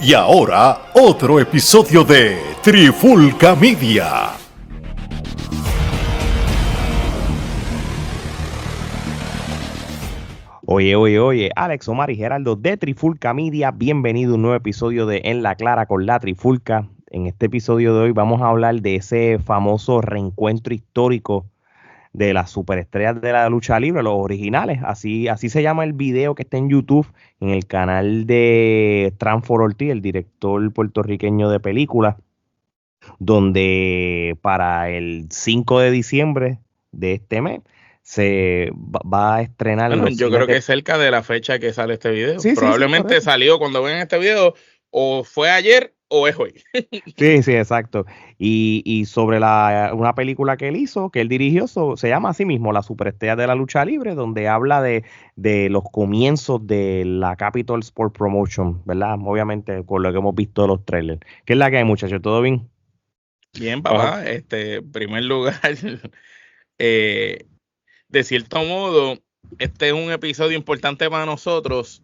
Y ahora, otro episodio de Trifulca Media. Oye, Alex, Omar y Geraldo de Trifulca Media, bienvenido a un nuevo episodio de En la Clara con la Trifulca. En este episodio de hoy vamos a hablar de ese famoso reencuentro histórico de las superestrellas de la lucha libre, los originales. Así se llama el video que está en YouTube, en el canal de Transfor Ortiz, el director puertorriqueño de películas, donde para el 5 de diciembre de este mes se va a estrenar Bueno, los yo cines creo que de... es cerca de la fecha que sale este video. Sí, Probablemente correcto. salió cuando ven este video, o fue ayer o es hoy. Sí, exacto. Y sobre una película que él hizo, que él dirigió, se llama así mismo La Superestrella de la Lucha Libre, donde habla de los comienzos de la Capitol Sport Promotion, ¿verdad? Obviamente, por lo que hemos visto de los trailers. ¿Qué es la que hay, muchachos? ¿Todo bien? Bien, Ajá. papá, en primer lugar, eh, de cierto modo, este es un episodio importante para nosotros,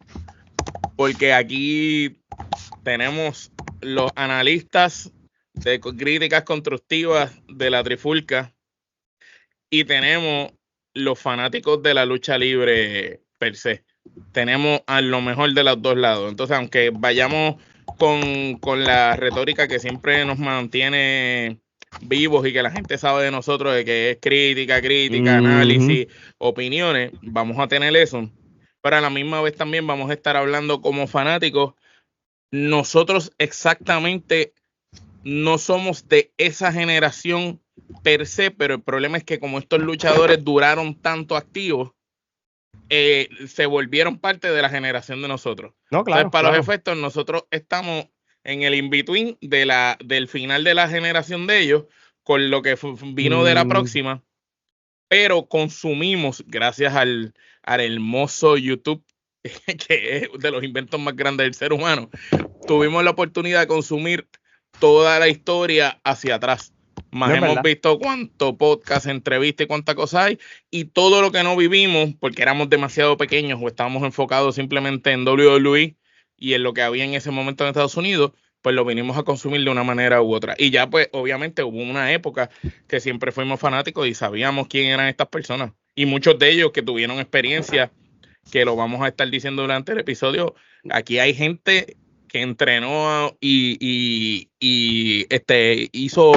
porque aquí tenemos los analistas de críticas constructivas de la Trifulca y tenemos los fanáticos de la lucha libre per se. Tenemos a lo mejor de los dos lados. Entonces, aunque vayamos con la retórica que siempre nos mantiene vivos y que la gente sabe de nosotros, de que es crítica, análisis, opiniones, vamos a tener eso. Pero a la misma vez también vamos a estar hablando como fanáticos. Nosotros exactamente no somos de esa generación per se, pero el problema es que como estos luchadores duraron tanto activos, se volvieron parte de la generación de nosotros. No, claro, Entonces, para claro. los efectos, nosotros estamos en el in-between del final de la generación de ellos con lo que vino de la próxima, pero consumimos, gracias al hermoso YouTube, que es de los inventos más grandes del ser humano, tuvimos la oportunidad de consumir toda la historia hacia atrás. Más No es hemos verdad. visto cuánto podcast, entrevista y cuánta cosa hay, y todo lo que no vivimos porque éramos demasiado pequeños o estábamos enfocados simplemente en WWE y en lo que había en ese momento en Estados Unidos, pues lo vinimos a consumir de una manera u otra. Y ya pues obviamente hubo una época que siempre fuimos fanáticos y sabíamos quién eran estas personas. Y muchos de ellos que tuvieron experiencia, que lo vamos a estar diciendo durante el episodio, aquí hay gente que entrenó y hizo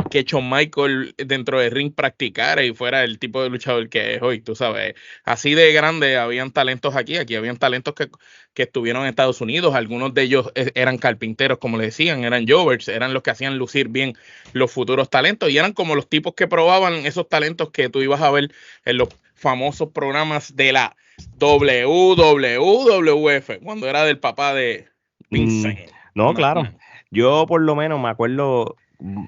que Shawn Michael dentro del ring practicara y fuera el tipo de luchador que es hoy, tú sabes. Así de grande habían talentos aquí habían talentos que estuvieron en Estados Unidos, algunos de ellos eran carpinteros, como le decían, eran jovers, eran los que hacían lucir bien los futuros talentos y eran como los tipos que probaban esos talentos que tú ibas a ver en los famosos programas de la WWF, cuando era del papá de Vincent. No, claro. Yo por lo menos me acuerdo,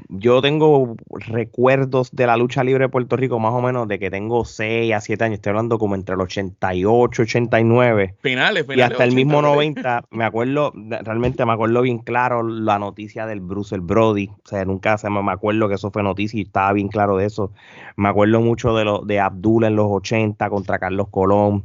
yo tengo recuerdos de la lucha libre de Puerto Rico más o menos de que tengo 6 a 7 años, estoy hablando como entre el 88, 89 Finales y hasta el 80, mismo ¿verdad? 90, me acuerdo, realmente me acuerdo bien claro la noticia del Bruce el Brody, o sea, nunca me acuerdo que eso fue noticia y estaba bien claro de eso. Me acuerdo mucho de Abdul en los 80 contra Carlos Colón,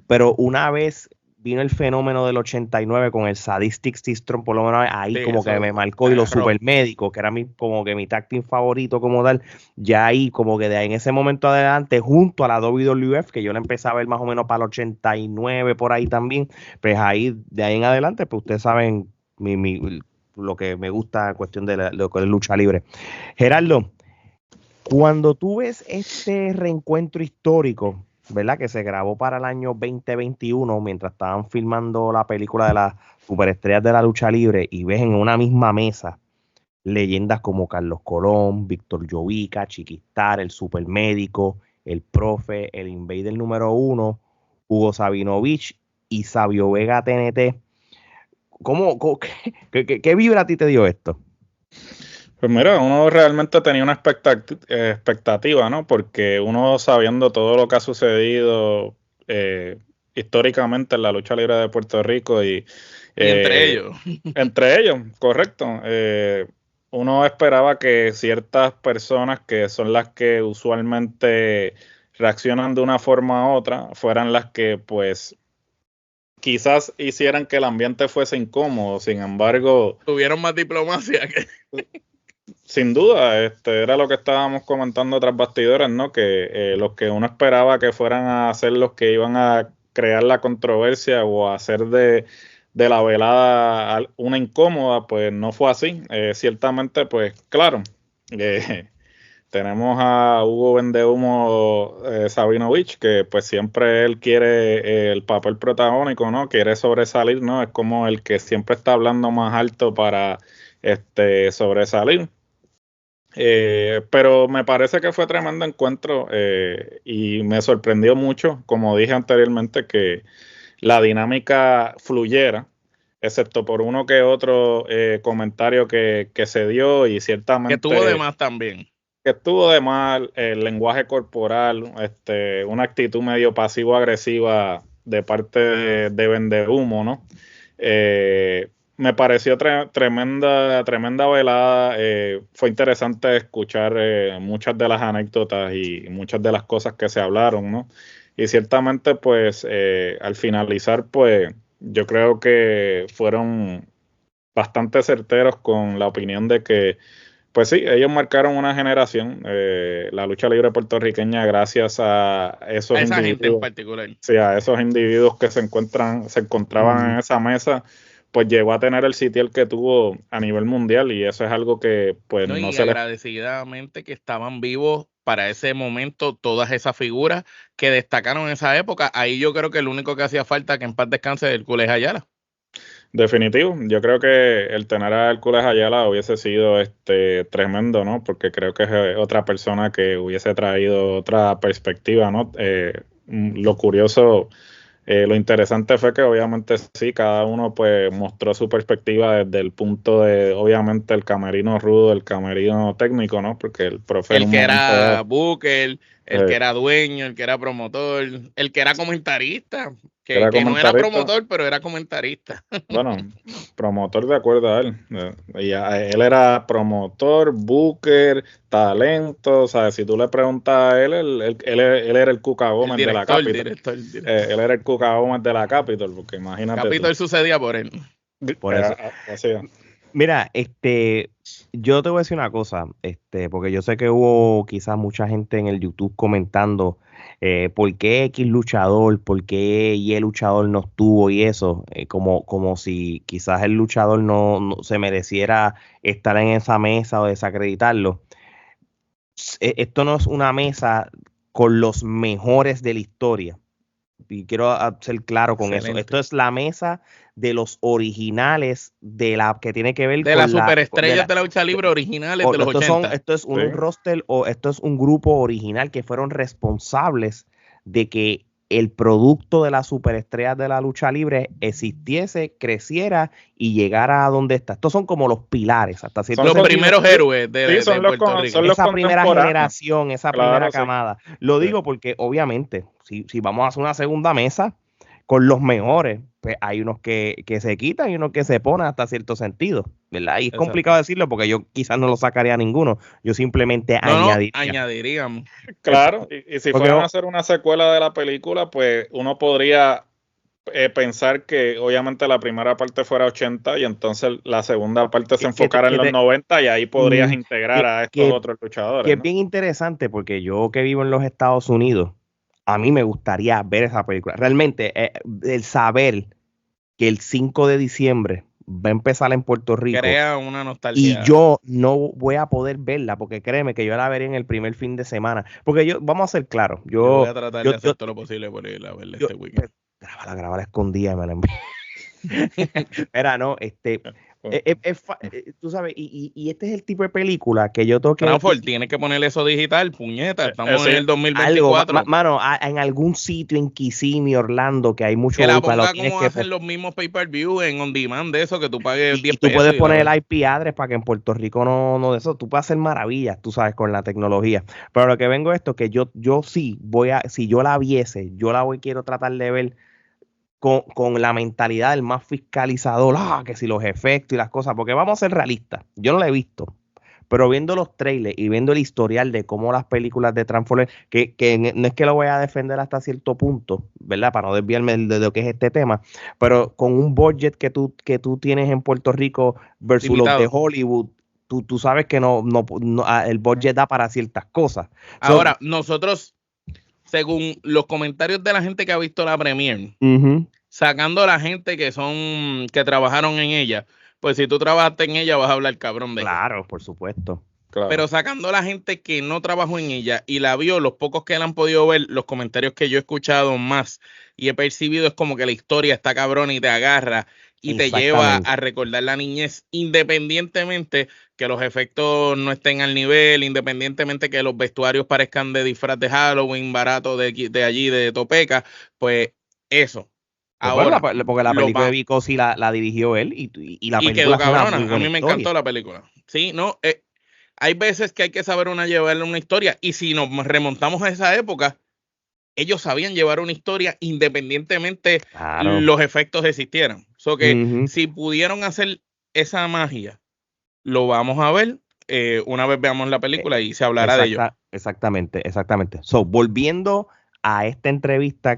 pero una vez vino el fenómeno del 89 con el Sadistic System, por lo menos ahí Sí, como que eso me marcó, y los agarró. Supermédicos, que era como que mi tag team favorito como tal, ya ahí como que de ahí en ese momento adelante, junto a la WWF, que yo la empecé a ver más o menos para el 89 por ahí también, pues ahí, de ahí en adelante, pues ustedes saben lo que me gusta en cuestión de lo que es lucha libre. Gerardo, cuando tú ves este reencuentro histórico, ¿verdad? Que se grabó para el año 2021, mientras estaban filmando la película de las superestrellas de la lucha libre, y ves en una misma mesa leyendas como Carlos Colón, Víctor Llovica, Chiquistar, el Supermédico, el Profe, el Invader número 1, Hugo Sabinovich y Sabio Vega TNT. ¿Qué vibra a ti te dio esto? Pues mira, uno realmente tenía una expectativa, ¿no? Porque uno sabiendo todo lo que ha sucedido históricamente en la lucha libre de Puerto Rico y entre ellos. Entre ellos, correcto. Uno esperaba que ciertas personas que son las que usualmente reaccionan de una forma u otra fueran las que pues quizás hicieran que el ambiente fuese incómodo. Sin embargo, tuvieron más diplomacia que... Sin duda, era lo que estábamos comentando tras bastidores, ¿no? Que los que uno esperaba que fueran a ser los que iban a crear la controversia o a hacer de la velada una incómoda, pues no fue así. Ciertamente, pues claro, tenemos a Hugo Vendehumo Sabinovich, que pues siempre él quiere el papel protagónico, ¿no? Quiere sobresalir, ¿no? Es como el que siempre está hablando más alto para sobresalir. Pero me parece que fue tremendo encuentro y me sorprendió mucho, como dije anteriormente, que la dinámica fluyera, excepto por uno que otro comentario que se dio y ciertamente... Que tuvo de más también. Que estuvo de más el lenguaje corporal, una actitud medio pasivo-agresiva de parte de Vendehumo, ¿no? Me pareció tremenda velada. Fue interesante escuchar muchas de las anécdotas y muchas de las cosas que se hablaron, ¿no? Y ciertamente, pues, al finalizar, pues, yo creo que fueron bastante certeros con la opinión de que, pues sí, ellos marcaron una generación, la lucha libre puertorriqueña, gracias a esos esa individuos, gente en particular. Sí, a esos individuos que se encontraban en esa mesa, pues llegó a tener el sitial que tuvo a nivel mundial, y eso es algo que pues no se agradecidamente que estaban vivos para ese momento todas esas figuras que destacaron en esa época. Ahí yo creo que el único que hacía falta que en paz descanse es Hércules Ayala. Definitivo, yo creo que el tener a Hércules Ayala hubiese sido tremendo, ¿no? Porque creo que es otra persona que hubiese traído otra perspectiva, ¿no? Lo curioso, lo interesante fue que obviamente sí, cada uno pues mostró su perspectiva desde el punto de, obviamente, el camerino rudo, el camerino técnico, ¿no? Porque el profe... El que era booker, el que era dueño, el que era promotor, el que era comentarista, que no era promotor, pero era comentarista. Bueno, promotor de acuerdo a él. Él era promotor, booker, talento. O sea, si tú le preguntas a él, él era el Cuca Gómez de la Capitol. Director. Él era el Cuca Gómez de la Capitol, porque imagínate. Capitol sucedía por él. Por eso. Mira, yo te voy a decir una cosa, porque yo sé que hubo quizás mucha gente en el YouTube comentando por qué X luchador, por qué Y luchador no estuvo y eso, como si quizás el luchador no se mereciera estar en esa mesa o desacreditarlo. Esto no es una mesa con los mejores de la historia. Y quiero ser claro con eso. Esto es la mesa de los originales de la que tiene que ver de con las superestrellas de la lucha libre originales de los 80. Esto es un roster o esto es un grupo original que fueron responsables de que el producto de las superestrellas de la lucha libre existiese, creciera y llegara a donde está. Estos son como los pilares. Hasta cierto son los primeros héroes de Puerto Rico. Esa primera generación, esa primera camada. Lo digo porque obviamente si vamos a hacer una segunda mesa con los mejores, pues hay unos que se quitan y unos que se ponen hasta cierto sentido, ¿verdad? Y es complicado decirlo porque yo quizás no lo sacaría a ninguno. Yo simplemente añadiríamos. Claro, y si fueran a hacer una secuela de la película, pues uno podría pensar que obviamente la primera parte fuera 80 y entonces la segunda parte se enfocara en los 90 y ahí podrías integrar a estos otros luchadores. Que es bien interesante porque yo que vivo en los Estados Unidos, a mí me gustaría ver esa película. Realmente, el saber que el 5 de diciembre va a empezar en Puerto Rico. Crea una nostalgia. Y yo no voy a poder verla, porque créeme que yo la veré en el primer fin de semana. Porque vamos a ser claros. Yo voy a tratar de hacer todo lo posible por ir a verla este weekend. Grábala escondida y me la envío. Mira, no, tú sabes, y este es el tipo de película que yo tengo que... Tiene que ponerle eso digital, puñeta, estamos en el 2024. Mano, en algún sitio en Kissimmee, Orlando, que hay mucho... Que la ponga como hacen los mismos pay-per-view en on demand de eso, que tú pagues 10 pesos. Tú puedes poner el IP address para que en Puerto Rico no de eso, tú puedes hacer maravillas, tú sabes, con la tecnología. Pero lo que vengo es esto, que yo sí si yo la viese, quiero tratar de ver con la mentalidad del más fiscalizador, que si los efectos y las cosas, porque vamos a ser realistas, yo no la he visto, pero viendo los trailers y viendo el historial de cómo las películas de Transformers, que no es que lo voy a defender hasta cierto punto, ¿verdad? Para no desviarme de lo que es este tema, pero con un budget que tú tienes en Puerto Rico versus Limitado. los de Hollywood, tú sabes que no, el budget da para ciertas cosas. Ahora, nosotros, según los comentarios de la gente que ha visto la premiere, sacando a la gente que trabajaron en ella, pues si tú trabajaste en ella vas a hablar cabrón de ella. Claro, por supuesto. Claro. Pero sacando a la gente que no trabajó en ella y la vio, los pocos que la han podido ver, los comentarios que yo he escuchado más y he percibido es como que la historia está cabrona y te agarra y te lleva a recordar la niñez, independientemente que los efectos no estén al nivel, independientemente que los vestuarios parezcan de disfraz de Halloween, barato de allí, de Topeka, pues eso. Ahora, porque la película de Vico sí la dirigió él y la película quedó cabrona. Muy a mí me historia. encantó la película. Sí, no, hay veces que hay que saber llevarle una historia y si nos remontamos a esa época, ellos sabían llevar una historia independientemente los efectos existieran. So que si pudieron hacer esa magia, lo vamos a ver una vez veamos la película y se hablará de ello. Exactamente. So, volviendo a esta entrevista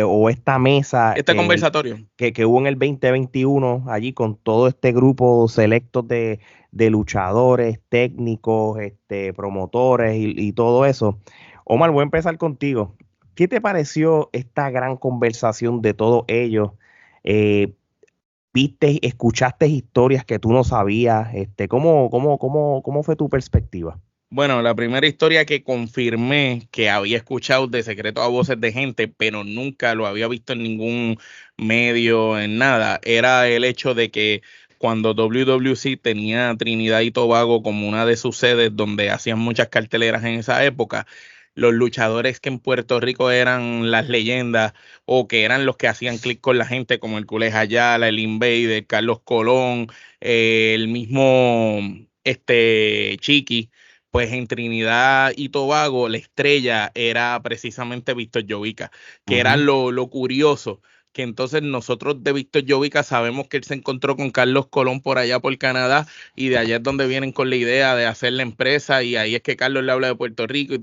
o esta mesa, conversatorio que hubo en el 2021 allí con todo este grupo selecto de luchadores, técnicos, promotores y todo eso. Omar, voy a empezar contigo. ¿Qué te pareció esta gran conversación de todos ellos? Escuchaste historias que tú no sabías. ¿Cómo fue tu perspectiva? Bueno, la primera historia que confirmé que había escuchado de secreto a voces de gente, pero nunca lo había visto en ningún medio, en nada, era el hecho de que cuando WWC tenía Trinidad y Tobago como una de sus sedes donde hacían muchas carteleras en esa época, los luchadores que en Puerto Rico eran las leyendas o que eran los que hacían clic con la gente, como el Culej Ayala, el Invader, Carlos Colón, el mismo Chiqui, pues en Trinidad y Tobago la estrella era precisamente Víctor Llovica, que era lo curioso, que entonces nosotros de Víctor Llovica sabemos que él se encontró con Carlos Colón por allá por Canadá y de allá es donde vienen con la idea de hacer la empresa y ahí es que Carlos le habla de Puerto Rico y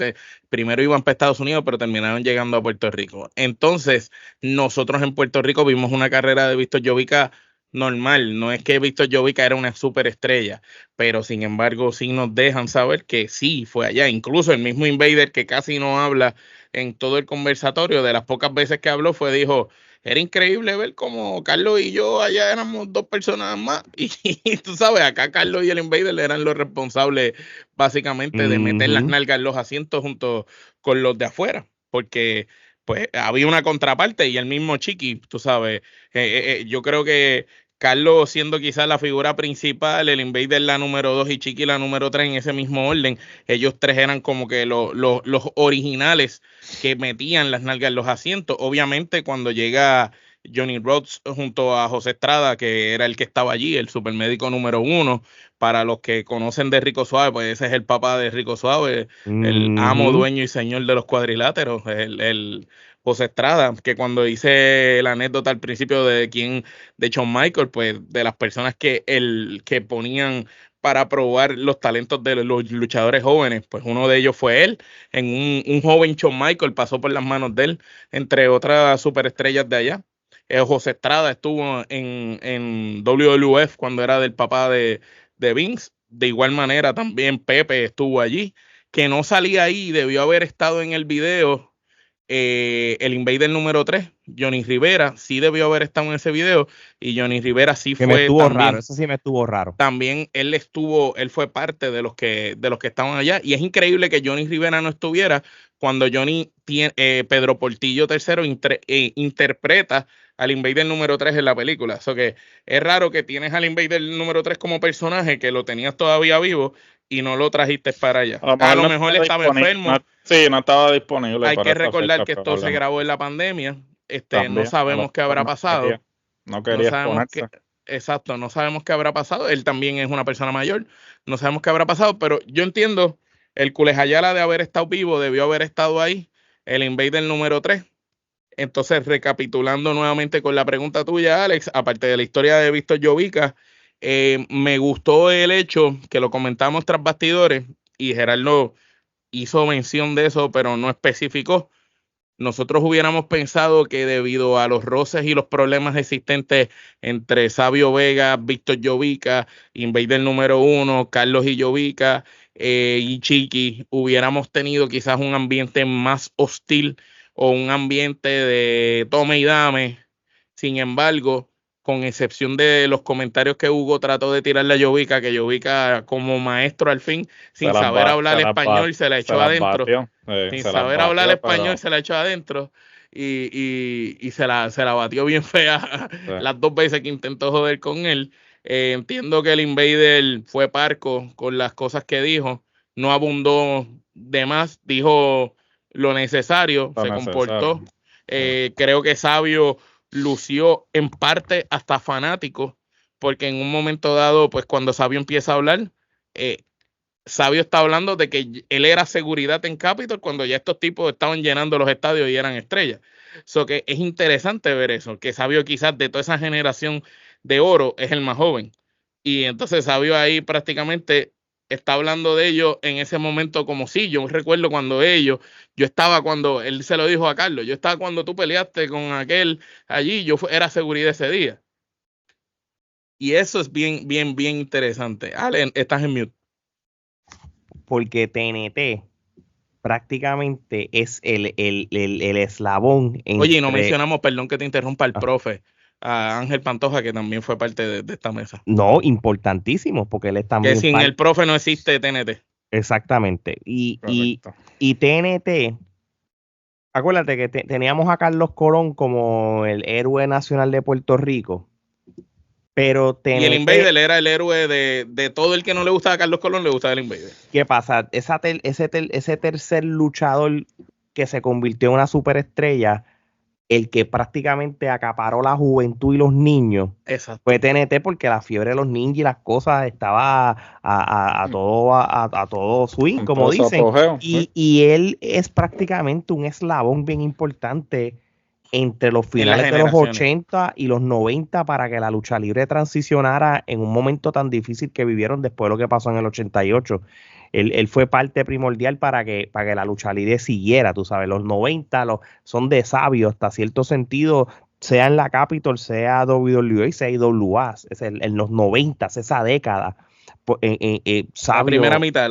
primero iban para Estados Unidos pero terminaron llegando a Puerto Rico. Entonces nosotros en Puerto Rico vimos una carrera de Víctor Llovica normal, no es que Víctor Llovica era una superestrella, pero sin embargo sí nos dejan saber que sí fue allá, incluso el mismo Invader que casi no habla en todo el conversatorio, de las pocas veces que habló dijo, era increíble ver cómo Carlos y yo allá éramos dos personas más y tú sabes, acá Carlos y el Invader eran los responsables básicamente de meter las nalgas en los asientos junto con los de afuera, porque pues había una contraparte y el mismo Chiqui, tú sabes, yo creo que Carlos siendo quizás la figura principal, el Invader la número 2 y Chiqui la número 3 en ese mismo orden, ellos tres eran como que los originales que metían las nalgas en los asientos. Obviamente cuando llega Johnny Rhodes junto a José Estrada, que era el que estaba allí, el supermédico número 1, para los que conocen de Rico Suave, pues ese es el papá de Rico Suave, el amo, dueño y señor de los cuadriláteros, el José Estrada, que cuando hice la anécdota al principio de Shawn Michael, pues de las personas que ponían para probar los talentos de los luchadores jóvenes, pues uno de ellos fue él, en un joven Shawn Michael pasó por las manos de él, entre otras superestrellas de allá. José Estrada estuvo en WWF cuando era del papá de Vince, de igual manera también Pepe estuvo allí, que no salía ahí, debió haber estado en el video. El Invader número 3, Johnny Rivera, sí debió haber estado en ese video y Johnny Rivera sí que fue me estuvo también, raro, eso sí me estuvo raro. También él fue parte de los que estaban allá y es increíble que Johnny Rivera no estuviera cuando Pedro Portillo III interpreta al Invader número 3 en la película. Eso que es raro que tienes al Invader número 3 como personaje que lo tenías todavía vivo y no lo trajiste para allá. A lo mejor estaba enfermo. No estaba disponible. Hay que recordar que esto se grabó en la pandemia. No sabemos qué habrá pasado. No quería exponerse. Exacto, no sabemos qué habrá pasado. Él también es una persona mayor. No sabemos qué habrá pasado, pero yo entiendo, el Culej Ayala de haber estado vivo, debió haber estado ahí. El Invader número 3. Entonces, recapitulando nuevamente con la pregunta tuya, Alex, aparte de la historia de Víctor Llovica, Me gustó el hecho que lo comentamos tras bastidores y Gerardo hizo mención de eso, pero no especificó. Nosotros hubiéramos pensado que debido a los roces y los problemas existentes entre Savio Vega, Víctor Llovica, Invader número 1, Carlos y Llovica y Chiqui, hubiéramos tenido quizás un ambiente más hostil o un ambiente de tome y dame. Sin embargo, con excepción de los comentarios que Hugo trató de tirarle a Llovica, que Llovica como maestro al fin, sin saber hablar español, se la echó adentro. Sin saber hablar español, se la echó adentro y se la batió bien fea las 2 veces que intentó joder con él. Entiendo que el Invader fue parco con las cosas que dijo, no abundó de más, dijo lo necesario, se comportó. Creo que Savio lució en parte hasta fanático, porque en un momento dado, pues cuando Savio empieza a hablar, Savio está hablando de que él era seguridad en Capitol cuando ya estos tipos estaban llenando los estadios y eran estrellas. So que es interesante ver eso, que Savio quizás de toda esa generación de oro es el más joven. Y entonces Savio ahí prácticamente está hablando de ellos en ese momento como si yo recuerdo yo estaba cuando él se lo dijo a Carlos, yo estaba cuando tú peleaste con aquel allí, era seguridad ese día. Y eso es bien, bien, bien interesante. Ale, estás en mute. Porque TNT prácticamente es el eslabón. Oye, y no mencionamos, perdón que te interrumpa, al profe, a Ángel Pantoja, que también fue parte de esta mesa. No, importantísimo, porque él es también. Que sin el profe no existe TNT. Exactamente. Y TNT, acuérdate que teníamos a Carlos Colón como el héroe nacional de Puerto Rico. Pero TNT, y el Invader era el héroe de todo el que no le gustaba a Carlos Colón, le gustaba el Invader. ¿Qué pasa? Ese tercer luchador que se convirtió en una superestrella, el que prácticamente acaparó la juventud y los niños, exacto, fue TNT, porque la fiebre de los ninjas y las cosas estaba a todo swing, como dicen. Y él es prácticamente un eslabón bien importante entre los finales de los 80 y los 90 para que la lucha libre transicionara en un momento tan difícil que vivieron después de lo que pasó en el 88. Él fue parte primordial para que la lucha libre siguiera, tú sabes. Los 90 son de sabio hasta cierto sentido, sea en la Capitol, sea WWE, sea IWA, en los 90, esa década. La primera mitad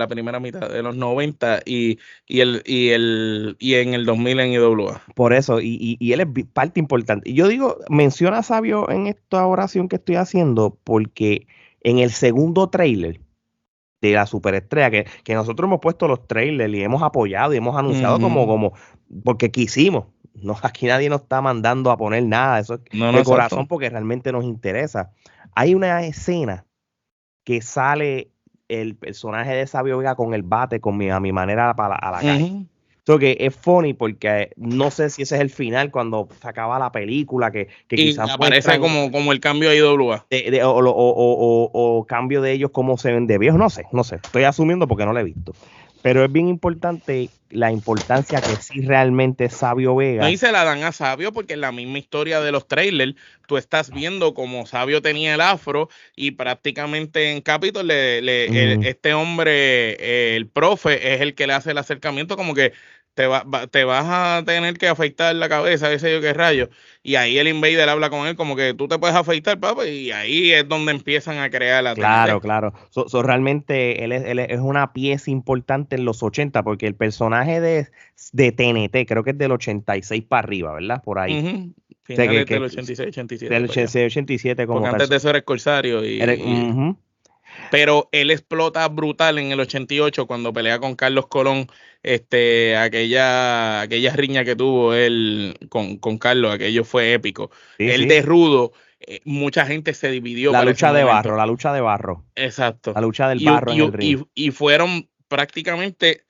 de los 90 y en el 2000 en IWA. Por eso, y él es parte importante. Y yo digo, menciona a Savio en esta oración que estoy haciendo, porque en el segundo trailer de la superestrella, que nosotros hemos puesto los trailers y hemos apoyado y hemos anunciado como porque quisimos. No, aquí nadie nos está mandando a poner nada, eso es de corazón, porque realmente nos interesa. Hay una escena que sale el personaje de Savio Vega con el bate, a mi manera, a la calle. So que es funny porque no sé si ese es el final cuando se acaba la película, que quizás aparece como el cambio de IWA. O cambio de ellos, cómo se ven de viejos, no sé. Estoy asumiendo porque no lo he visto. Pero es bien importante la importancia que sí realmente Savio Vega. No, y se la dan a Savio porque en la misma historia de los trailers, tú estás viendo como Savio tenía el afro y prácticamente en Capitol este hombre, el profe, es el que le hace el acercamiento como que te vas a tener que afeitar la cabeza, ese yo qué rayo. Y ahí el Invader habla con él como que tú te puedes afeitar, papá, y ahí es donde empiezan a crear la TNT. Claro. Realmente él es una pieza importante en los 80, porque el personaje de TNT creo que es del 86 para arriba, ¿verdad? Por ahí. Finales del 86, 87. Del 86, 87 como porque antes de eso era el Corsario. Pero él explota brutal en el 88 cuando pelea con Carlos Colón, aquella riña que tuvo él con Carlos, aquello fue épico. De rudo, mucha gente se dividió. La lucha de barro. Exacto. La lucha del barro en el ring. Y fueron prácticamente,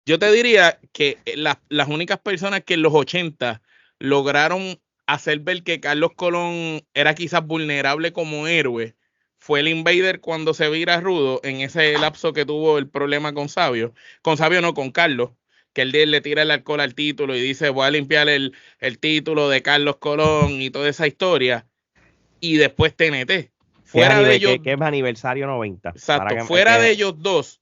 yo te diría que las únicas personas que en los 80 lograron hacer ver que Carlos Colón era quizás vulnerable como héroe, fue el Invader cuando se vira rudo en ese lapso que tuvo el problema con Savio. Con Savio no, con Carlos, que él le tira el alcohol al título y dice voy a limpiar el título de Carlos Colón y toda esa historia. Y después TNT. fuera de ellos, que es aniversario 90. exacto, fuera de ellos dos,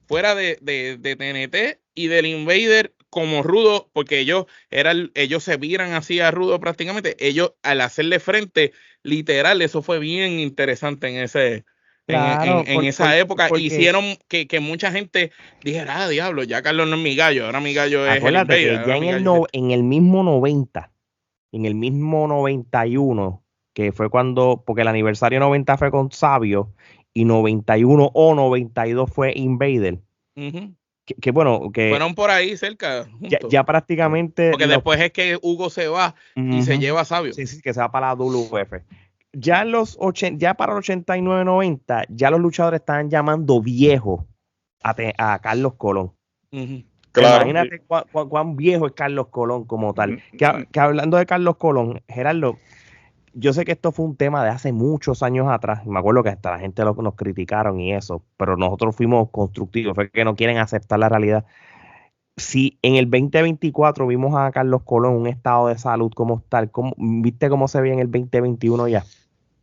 fuera de TNT y del Invader como Rudo, porque ellos se viran así a Rudo prácticamente, ellos al hacerle frente, literal, eso fue bien interesante en ese Claro, en esa época, porque hicieron que mucha gente dijera, diablo, ya Carlos no es mi gallo, ahora mi gallo es el acuérdate Invader. que ya en el mismo 90, en el mismo 91, que fue porque el aniversario 90 fue con Sabio y 91 o 92 fue Invader. Uh-huh. Que bueno, que fueron por ahí cerca juntos. Ya prácticamente porque después es que Hugo se va y se lleva a Sabio. Sí, que se va para la WF. Ya ya para el 89-90, ya los luchadores estaban llamando viejo a Carlos Colón. Uh-huh. Claro. Imagínate cuán viejo es Carlos Colón como tal. Que hablando de Carlos Colón, Gerardo, yo sé que esto fue un tema de hace muchos años atrás. Me acuerdo que hasta la gente nos criticaron y eso, pero nosotros fuimos constructivos, fue que no quieren aceptar la realidad. Si en el 2024 vimos a Carlos Colón en un estado de salud como tal, ¿viste cómo se ve en el 2021 ya?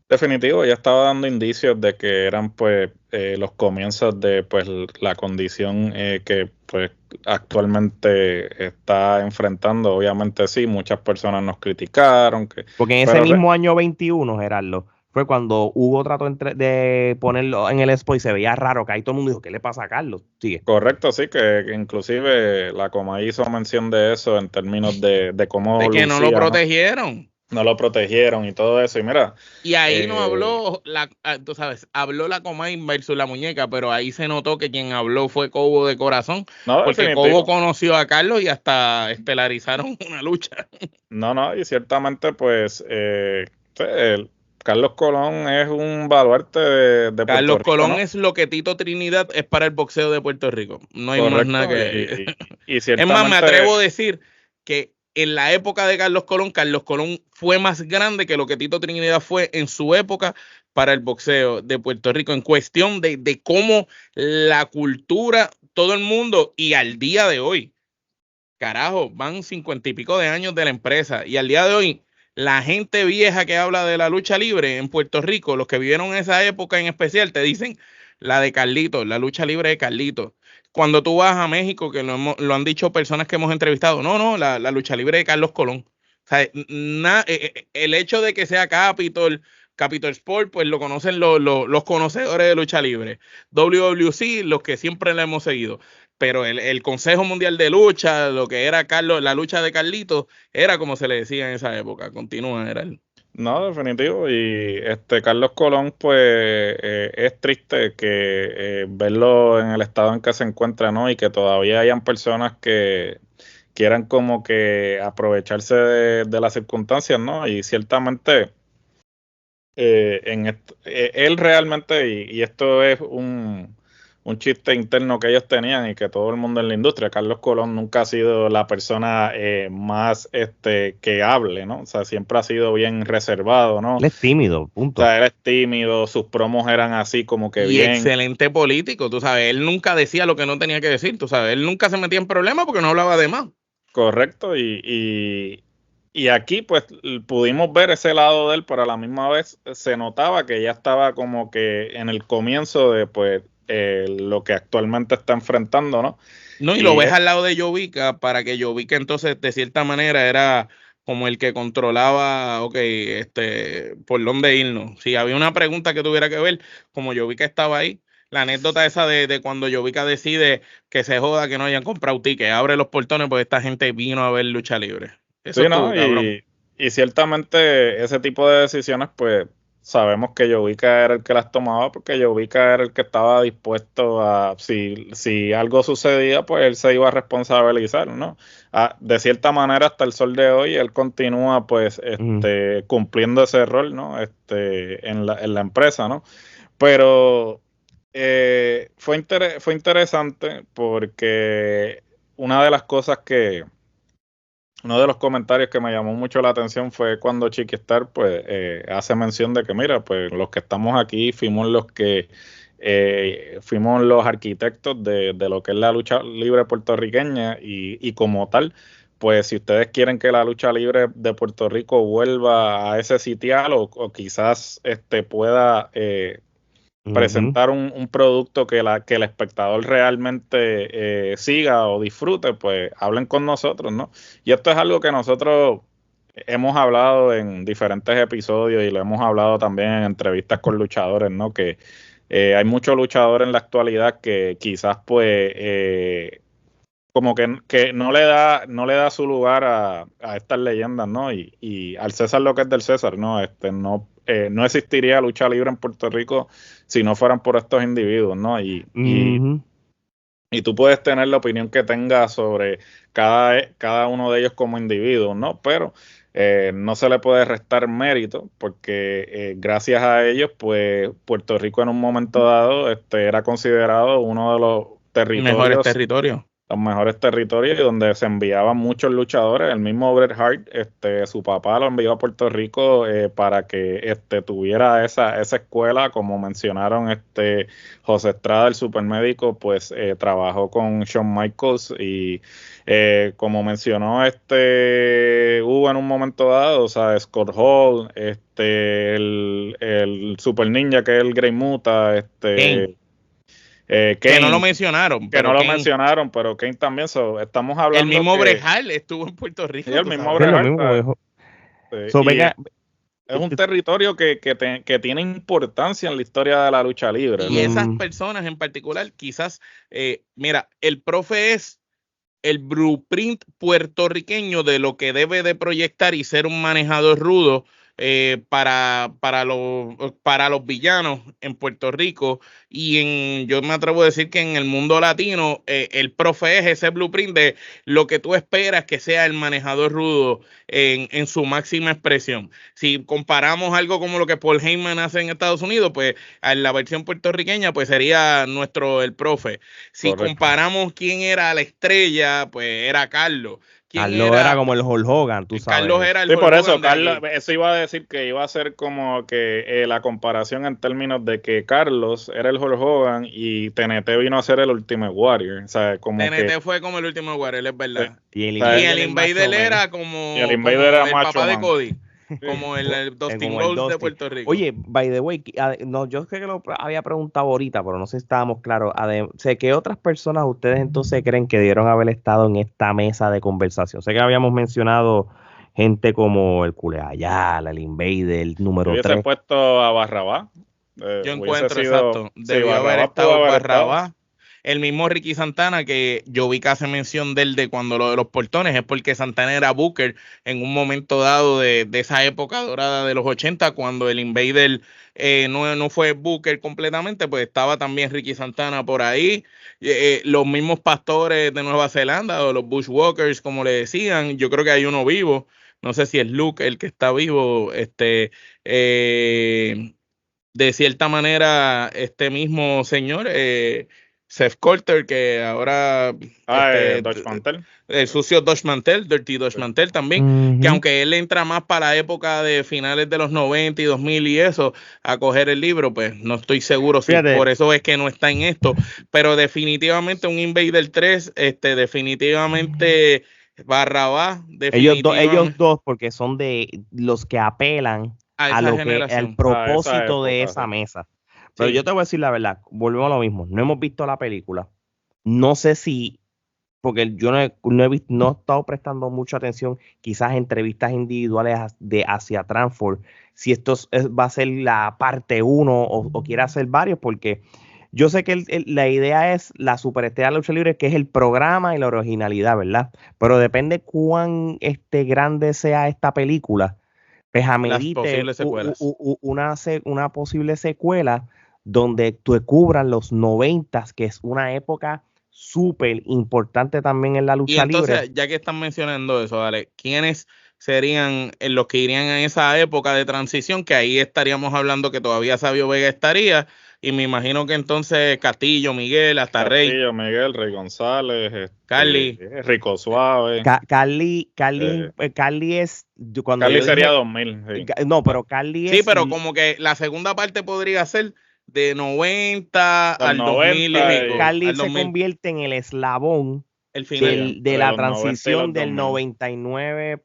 Definitivo, ya estaba dando indicios de que eran pues los comienzos de pues la condición que pues actualmente está enfrentando. Obviamente sí, muchas personas nos criticaron. Porque en ese mismo año 21, Gerardo, fue cuando Hugo trató de ponerlo en el expo y se veía raro, que ahí todo el mundo dijo, ¿qué le pasa a Carlos? Sigue. Correcto, sí, que inclusive la Comay hizo mención de eso en términos de cómo de que no lo protegieron. No lo protegieron y todo eso, y mira. Y ahí no habló, tú sabes, habló la Comay versus la muñeca, pero ahí se notó que quien habló fue Cobo de corazón, porque Cobo conoció a Carlos y hasta estelarizaron una lucha. No, y ciertamente pues Carlos Colón es un baluarte de Puerto Carlos Rico, Colón, ¿no? Es lo que Tito Trinidad es para el boxeo de Puerto Rico. No hay más nada que... y ciertamente... Es más, me atrevo a decir que en la época de Carlos Colón fue más grande que lo que Tito Trinidad fue en su época para el boxeo de Puerto Rico, en cuestión de cómo la cultura, todo el mundo, y al día de hoy, carajo, van 50 y pico de años de la empresa, y al día de hoy, la gente vieja que habla de la lucha libre en Puerto Rico, los que vivieron esa época en especial, te dicen la de Carlitos, la lucha libre de Carlitos. Cuando tú vas a México, que lo han dicho personas que hemos entrevistado, la lucha libre de Carlos Colón. O sea, el hecho de que sea Capitol Sport, pues lo conocen los conocedores de lucha libre. WWC, los que siempre la hemos seguido. Pero el Consejo Mundial de Lucha, lo que era la lucha de Carlitos, era como se le decía en esa época. Continúa, Gerardo. No, definitivo. Y Carlos Colón, pues es triste que verlo en el estado en que se encuentra, ¿no? Y que todavía hayan personas que quieran como que aprovecharse de las circunstancias, ¿no? Y ciertamente él realmente, y esto es un chiste interno que ellos tenían y que todo el mundo en la industria, Carlos Colón nunca ha sido la persona más que hable, ¿no? O sea, siempre ha sido bien reservado, ¿no? Él es tímido, punto. O sea, él es tímido, sus promos eran así como que bien. Excelente político, tú sabes, él nunca decía lo que no tenía que decir, tú sabes, él nunca se metía en problemas porque no hablaba de más. Correcto, y aquí pues pudimos ver ese lado de él, pero a la misma vez se notaba que ya estaba como que en el comienzo de pues lo que actualmente está enfrentando, ¿no? No, y lo ves al lado de Jovica, para que Jovica entonces de cierta manera era como el que controlaba, por dónde irnos. Si había una pregunta que tuviera que ver, como Jovica estaba ahí, la anécdota esa de cuando Jovica decide que se joda que no hayan comprado ticket, abre los portones porque esta gente vino a ver lucha libre. Eso sí, ¿no? Y ciertamente ese tipo de decisiones pues sabemos que Jovica era el que las tomaba porque Jovica era el que estaba dispuesto a, si algo sucedía, pues él se iba a responsabilizar, ¿no? De cierta manera, hasta el sol de hoy, él continúa, pues, cumpliendo ese rol, ¿no? En la empresa, ¿no? Pero fue interesante porque uno de los comentarios que me llamó mucho la atención fue cuando Chiquistar pues hace mención de que mira, pues los que estamos aquí fuimos los arquitectos de lo que es la lucha libre puertorriqueña y como tal pues si ustedes quieren que la lucha libre de Puerto Rico vuelva a ese sitial o quizás pueda presentar un producto que el espectador realmente siga o disfrute, pues hablen con nosotros, ¿no? Y esto es algo que nosotros hemos hablado en diferentes episodios y lo hemos hablado también en entrevistas con luchadores, ¿no? Que hay muchos luchadores en la actualidad que quizás pues como que no le da su lugar a estas leyendas, ¿no? Y al César lo que es del César, ¿no? No existiría lucha libre en Puerto Rico si no fueran por estos individuos, ¿no? Y tú puedes tener la opinión que tengas sobre cada uno de ellos como individuos, ¿no? Pero no se le puede restar mérito porque gracias a ellos, pues Puerto Rico en un momento dado era considerado uno de los mejores territorios. Los mejores territorios y donde se enviaban muchos luchadores. El mismo Bret Hart, su papá lo envió a Puerto Rico para que tuviera esa escuela, como mencionaron José Estrada, el supermédico, pues trabajó con Shawn Michaels y como mencionó hubo en un momento dado, o sea, Scott Hall, el Super Ninja que es el Grey Muta, Kane. Que no lo mencionaron. Que no lo mencionaron, pero Kane también. Estamos hablando. El mismo Bret Hart estuvo en Puerto Rico. Sí, el mismo Bret Hart. Es un territorio que tiene importancia en la historia de la lucha libre. Y esas personas en particular, quizás, mira, el profe es el blueprint puertorriqueño de lo que debe de proyectar y ser un manejador rudo para los villanos en Puerto Rico, y yo me atrevo a decir que en el mundo latino el profe es ese blueprint de lo que tú esperas que sea el manejador rudo en su máxima expresión. Si comparamos algo como lo que Paul Heyman hace en Estados Unidos, pues en la versión puertorriqueña pues sería el profe. Si Correcto. Comparamos quién era la estrella, pues era Carlos. Carlos era como el Hulk Hogan, tú sabes. Carlos era el sí, Hulk por eso, Hogan Carlos, eso iba a decir que iba a ser como que la comparación en términos de que Carlos era el Hulk Hogan y TNT vino a ser el Ultimate Warrior. O sea, como TNT fue como el Ultimate Warrior, es verdad. Sí. Y el Invader era como el papá de Cody. Como el Dustin Rhodes de Puerto Rico. Oye, by the way, no, yo sé que lo había preguntado ahorita, pero no sé si estábamos claros. Sé que otras personas ustedes entonces creen que debieron haber estado en esta mesa de conversación. Sé que habíamos mencionado gente como el Cule Ayala, el Invader, el número 3. Hubiese puesto a Barrabás. Yo encuentro, exacto. Debió haber estado Barrabás. El mismo Ricky Santana, que yo vi que hace mención de cuando lo de los portones, es porque Santana era Booker en un momento dado de esa época dorada de los 80, cuando el Invader no fue Booker completamente, pues estaba también Ricky Santana por ahí. Los mismos pastores de Nueva Zelanda, o los Bushwalkers, como le decían, yo creo que hay uno vivo, no sé si es Luke el que está vivo, de cierta manera, este mismo señor, Seth Coulter, que ahora Dodge Mantel. El sucio Dodge Mantel, Dirty Dodge Mantel también, que aunque él entra más para la época de finales de los 90 y 2000 y eso, a coger el libro, pues no estoy seguro si por eso es que no está en esto, pero definitivamente un Invader 3, definitivamente Barrabás, definitivamente. Ellos dos, porque son de los que apelan a lo que al propósito de esa mesa. Pero yo te voy a decir la verdad, volvemos a lo mismo. No hemos visto la película. No sé si, porque yo no he estado prestando mucha atención, quizás entrevistas individuales hacia Transform, si esto va a ser la parte 1 o quiere hacer varios, porque yo sé que la idea es la superestrella de la lucha libre, que es el programa y la originalidad, ¿verdad? Pero depende cuán grande sea esta película, pues amerite una posible secuela donde tú cubras los 90s, que es una época súper importante también en la lucha libre. Y entonces, ya que están mencionando eso, dale, ¿quiénes serían los que irían en esa época de transición? Que ahí estaríamos hablando que todavía Sabio Vega estaría, y me imagino que entonces Castillo, Miguel, hasta Rey. Castillo, Miguel, Rey González, Carly. Rico Suave. Carly es... Carly sería 2000. Sí. No, pero Carly es... Sí, pero como que la segunda parte podría ser de 90 al 2000 y pico. Carly se convierte en el eslabón El final. de de la los 90 y transición los del 2000. 99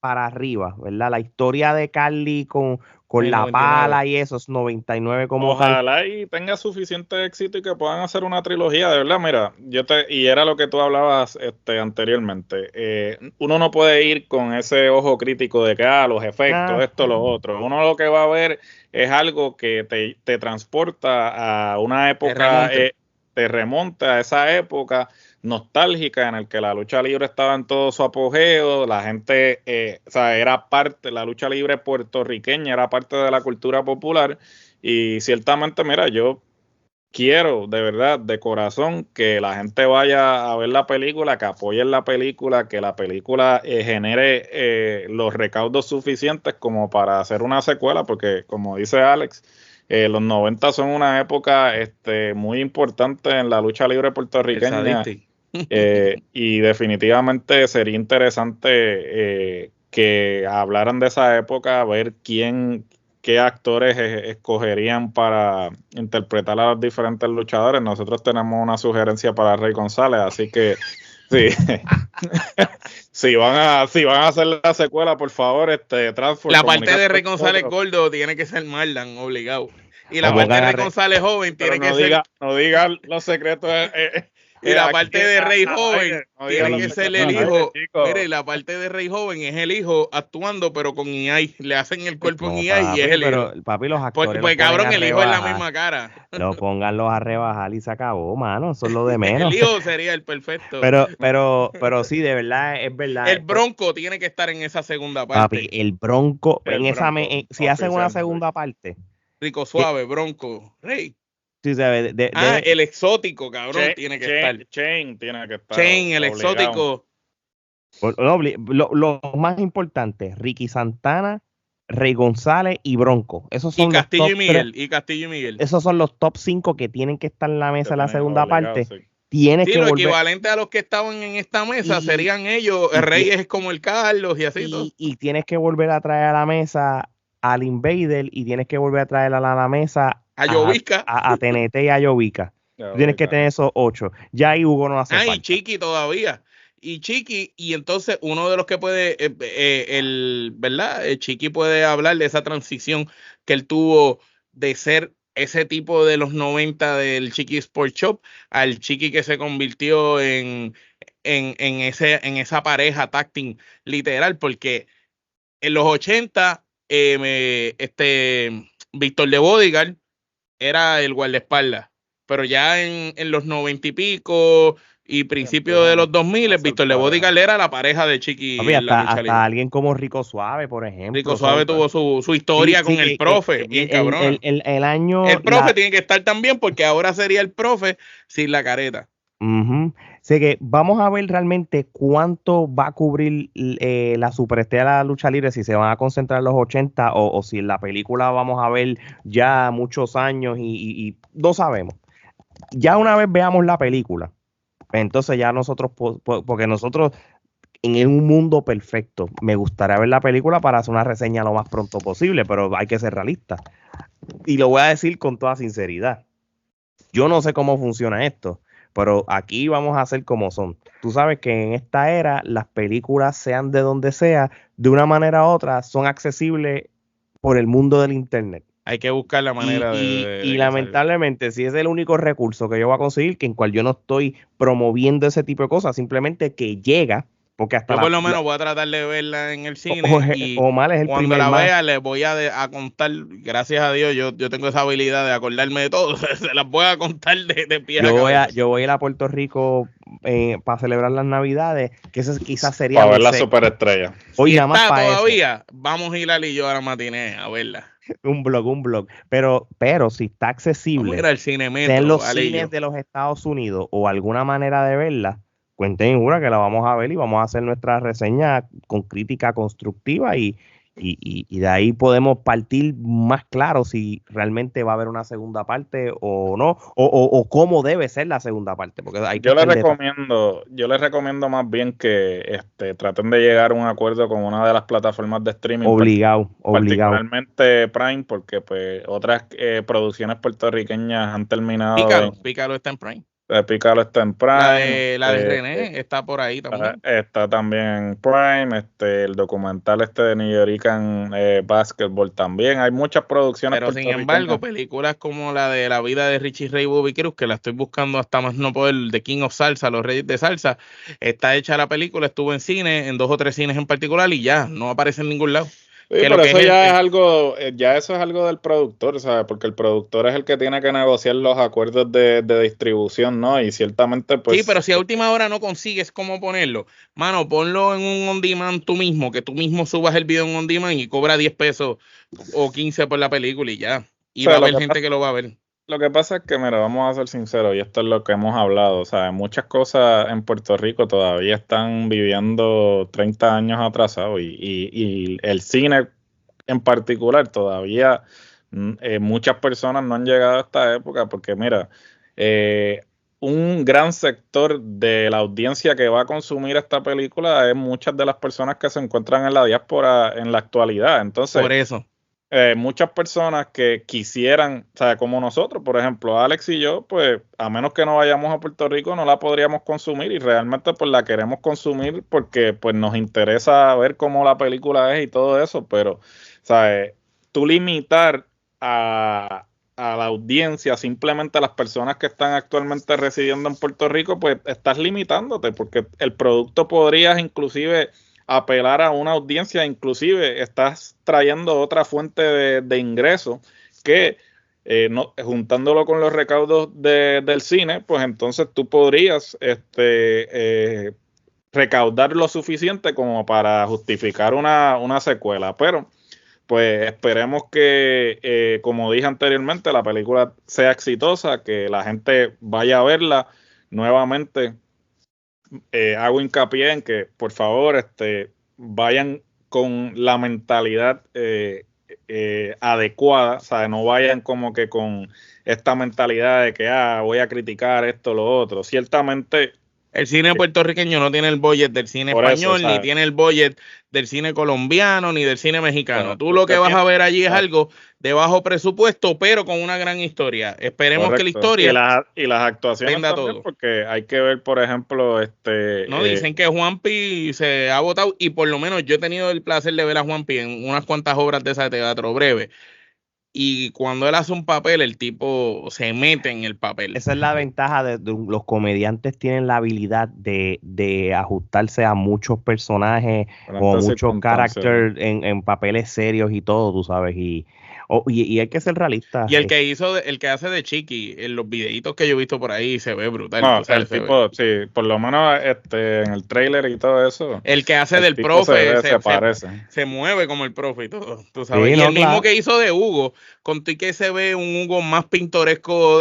para arriba, ¿verdad? La historia de Carly con El la 99. pala y eso es 99 como tal. Ojalá y tenga suficiente éxito y que puedan hacer una trilogía, de verdad. Mira, y era lo que tú hablabas anteriormente. Uno no puede ir con ese ojo crítico de que los efectos, Ah, esto, lo otro. Uno lo que va a ver es algo que te transporta a una época, te remonta a esa época nostálgica en el que la lucha libre estaba en todo su apogeo, la gente, o sea, era parte, la lucha libre puertorriqueña era parte de la cultura popular y ciertamente, mira, yo quiero de verdad, de corazón, que la gente vaya a ver la película, que apoyen la película, que la película genere los recaudos suficientes como para hacer una secuela, porque como dice Alex, los 90 son una época muy importante en la lucha libre puertorriqueña. Y definitivamente sería interesante que hablaran de esa época, ver qué actores escogerían para interpretar a los diferentes luchadores. Nosotros tenemos una sugerencia para Rey González, así que sí. si van a hacer la secuela, por favor, Transform. La parte de Rey González gordo tiene que ser Marlon, obligado. Y la parte de Rey González joven tiene que ser. No diga los secretos. Y la parte de Rey joven tiene que ser el hijo. Mire, la parte de Rey joven es el hijo actuando, pero con EI. Le hacen el cuerpo en EI y es el hijo. Papi, los actores. Pues cabrón, el hijo es la misma cara. No pónganlos a rebajar y se acabó, mano. Eso es lo de menos. El hijo sería el perfecto. Pero sí, de verdad, es verdad. El Bronco tiene que estar en esa segunda parte. Papi, el Bronco, si hacen una segunda parte. Rico Suave, Bronco, Rey. Sí, el exótico, cabrón, tiene que estar. Chain tiene que estar. Chain, el exótico. Lo más importante, Ricky Santana, Rey González y Bronco. Esos son Castillo y Miguel. Esos son los top 5 que tienen que estar en la mesa en la segunda parte. Sí. Tienes que lo volver. equivalente a los que estaban en esta mesa serían ellos. El Rey es como el Carlos y así todo. Y tienes que volver a traer a la mesa al Invader y tienes que volver a traer a la mesa a Yovica, a TNT y a Yovica. Tienes que tener esos 8. Ya ahí Hugo no hace falta. Y Chiqui todavía. Y Chiqui, y entonces uno de los que puede, ¿verdad? Chiqui puede hablar de esa transición que él tuvo de ser ese tipo de los 90 del Chiqui Sport Shop al Chiqui que se convirtió en esa pareja tag-team literal, porque en los 80 Víctor de Bodyguard era el guardaespaldas, pero ya en los 90 y pico y principios de los 2000, Víctor de Bodyguard era la pareja de Chiqui. Hasta alguien como Rico Suave, por ejemplo. Rico Suave tuvo su historia con el profe, bien cabrón. El profe tiene que estar también porque ahora sería el profe sin la careta. Así que vamos a ver realmente cuánto va a cubrir la superestrella de la lucha libre, si se van a concentrar en los 80 o si en la película vamos a ver ya muchos años y no sabemos. Ya una vez veamos la película, entonces ya nosotros, porque nosotros en un mundo perfecto, me gustaría ver la película para hacer una reseña lo más pronto posible, pero hay que ser realista. Y lo voy a decir con toda sinceridad. Yo no sé cómo funciona esto, pero aquí vamos a hacer como son. Tú sabes que en esta era las películas, sean de donde sea, de una manera u otra, son accesibles por el mundo del internet. Hay que buscar la manera y lamentablemente, si es el único recurso que yo voy a conseguir, que en cual yo no estoy promoviendo ese tipo de cosas, simplemente que llega, porque hasta yo por lo menos voy a tratar de verla en el cine y Omar es el cuando la vea les voy a contar, gracias a Dios yo tengo esa habilidad de acordarme de todo, se las voy a contar de pie a cabeza. Yo voy a ir a Puerto Rico para celebrar las Navidades, que eso quizás sería para ver la superestrella. Hoy si nada más está para todavía, eso. vamos a ir al y yo a la matiné a verla. Un blog. Pero si está accesible al cine metro, en los cines de los Estados Unidos o alguna manera de verla, cuenten jura que la vamos a ver y vamos a hacer nuestra reseña con crítica constructiva y de ahí podemos partir más claro si realmente va a haber una segunda parte o no, o cómo debe ser la segunda parte. Porque yo les recomiendo más bien que traten de llegar a un acuerdo con una de las plataformas de streaming. Obligado. Particularmente Prime, porque pues otras producciones puertorriqueñas han terminado. Pícaro está en Prime. Pícaro está en Prime. La de René está por ahí también. Está también en Prime. El documental de New Yorican Basketball también. Hay muchas producciones. Pero sin embargo, películas como la de la vida de Richie Ray Bobby Cruz, que la estoy buscando hasta más no poder, de King of Salsa, Los Reyes de Salsa, está hecha la película, estuvo en cine, en 2 o 3 cines en particular, y ya, no aparece en ningún lado. Sí, pero eso ya es algo, ya eso es algo del productor, ¿sabes? Porque el productor es el que tiene que negociar los acuerdos de distribución, ¿no? Y ciertamente, pues... Sí, pero si a última hora no consigues cómo ponerlo, mano, ponlo en un on demand tú mismo, que tú mismo subas el video en on demand y cobra 10 pesos o 15 por la película y ya. Y va a haber gente que lo va a ver. Lo que pasa es que, mira, vamos a ser sinceros, y esto es lo que hemos hablado, o sea, muchas cosas en Puerto Rico todavía están viviendo 30 años atrasados y el cine en particular todavía muchas personas no han llegado a esta época porque, mira, un gran sector de la audiencia que va a consumir esta película es muchas de las personas que se encuentran en la diáspora en la actualidad, entonces... Por eso. Muchas personas que quisieran, o sea, como nosotros, por ejemplo, Alex y yo, pues a menos que no vayamos a Puerto Rico no la podríamos consumir y realmente pues la queremos consumir porque pues nos interesa ver cómo la película es y todo eso, pero, ¿sabes? Tú limitar a la audiencia, simplemente a las personas que están actualmente residiendo en Puerto Rico, pues estás limitándote porque el producto podrías inclusive apelar a una audiencia, inclusive estás trayendo otra fuente de ingreso que juntándolo con los recaudos del cine, pues entonces tú podrías recaudar lo suficiente como para justificar una secuela, pero pues esperemos que, como dije anteriormente, la película sea exitosa, que la gente vaya a verla nuevamente. Hago hincapié en que por favor vayan con la mentalidad adecuada, o sea, no vayan como que con esta mentalidad de que voy a criticar esto o lo otro. Ciertamente el cine puertorriqueño no tiene el budget del cine español, ni tiene el budget del cine colombiano, ni del cine mexicano. Bueno, tú lo que vas a ver allí es algo de bajo presupuesto, pero con una gran historia. Esperemos que la historia... Y las actuaciones también, todo. Porque hay que ver, por ejemplo... No, dicen que Juanpi se ha votado, y por lo menos yo he tenido el placer de ver a Juanpi en unas cuantas obras de esa teatro breve. Y cuando él hace un papel, el tipo se mete en el papel. Esa es la ventaja de los comediantes, tienen la habilidad de ajustarse a muchos personajes o muchos characters en papeles serios y todo, tú sabes, y hay que ser realista. Y el que hace de Chiqui, en los videitos que yo he visto por ahí, se ve brutal. No, el tipo, sí, por lo menos en el trailer y todo eso. El que hace del profe se mueve como el profe y todo, tú sabes. Sí, y el mismo que hizo de Hugo, con tu que se ve un Hugo más pintoresco,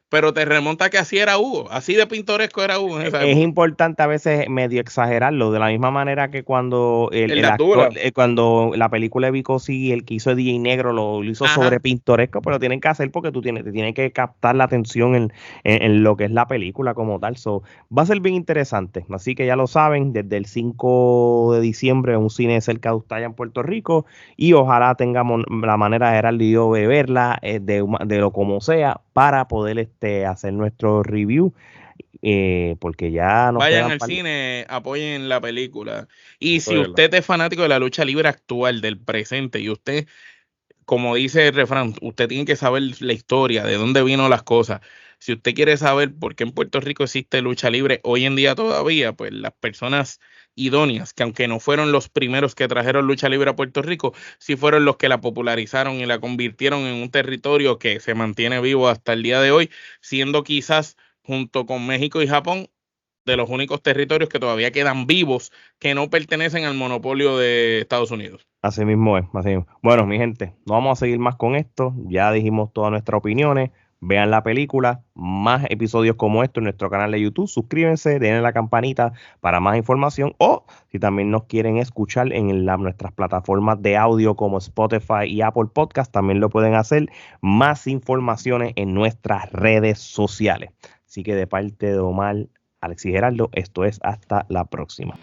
pero te remonta que así era Hugo, así de pintoresco era Hugo. Es importante a veces medio exagerarlo, de la misma manera que cuando cuando la película de Vico sí, el que hizo de DJ Negro lo hizo sobre pintoresco, pero tienen que hacer porque te tienes que captar la atención en lo que es la película como tal. So, va a ser bien interesante, así que ya lo saben, desde el 5 de diciembre un cine cerca de Ustaya en Puerto Rico, y ojalá tengamos la manera de Gerardo y yo de verla, de lo como sea, para poder hacer nuestro review, porque ya nos vayan al cine, apoyen la película. Y si usted es fanático de la lucha libre actual, del presente, y usted, como dice el refrán, usted tiene que saber la historia, de dónde vino las cosas. Si usted quiere saber por qué en Puerto Rico existe lucha libre hoy en día todavía, pues las personas idóneas, que aunque no fueron los primeros que trajeron lucha libre a Puerto Rico, sí fueron los que la popularizaron y la convirtieron en un territorio que se mantiene vivo hasta el día de hoy, siendo quizás junto con México y Japón de los únicos territorios que todavía quedan vivos, que no pertenecen al monopolio de Estados Unidos. Así mismo es, así mismo. Bueno, mi gente, no vamos a seguir más con esto, ya dijimos todas nuestras opiniones. Vean la película, más episodios como esto en nuestro canal de YouTube, suscríbanse, denle la campanita para más información, o si también nos quieren escuchar en nuestras plataformas de audio como Spotify y Apple Podcast, también lo pueden hacer. Más informaciones en nuestras redes sociales. Así que de parte de Omar, Alex y Gerardo, esto es hasta la próxima.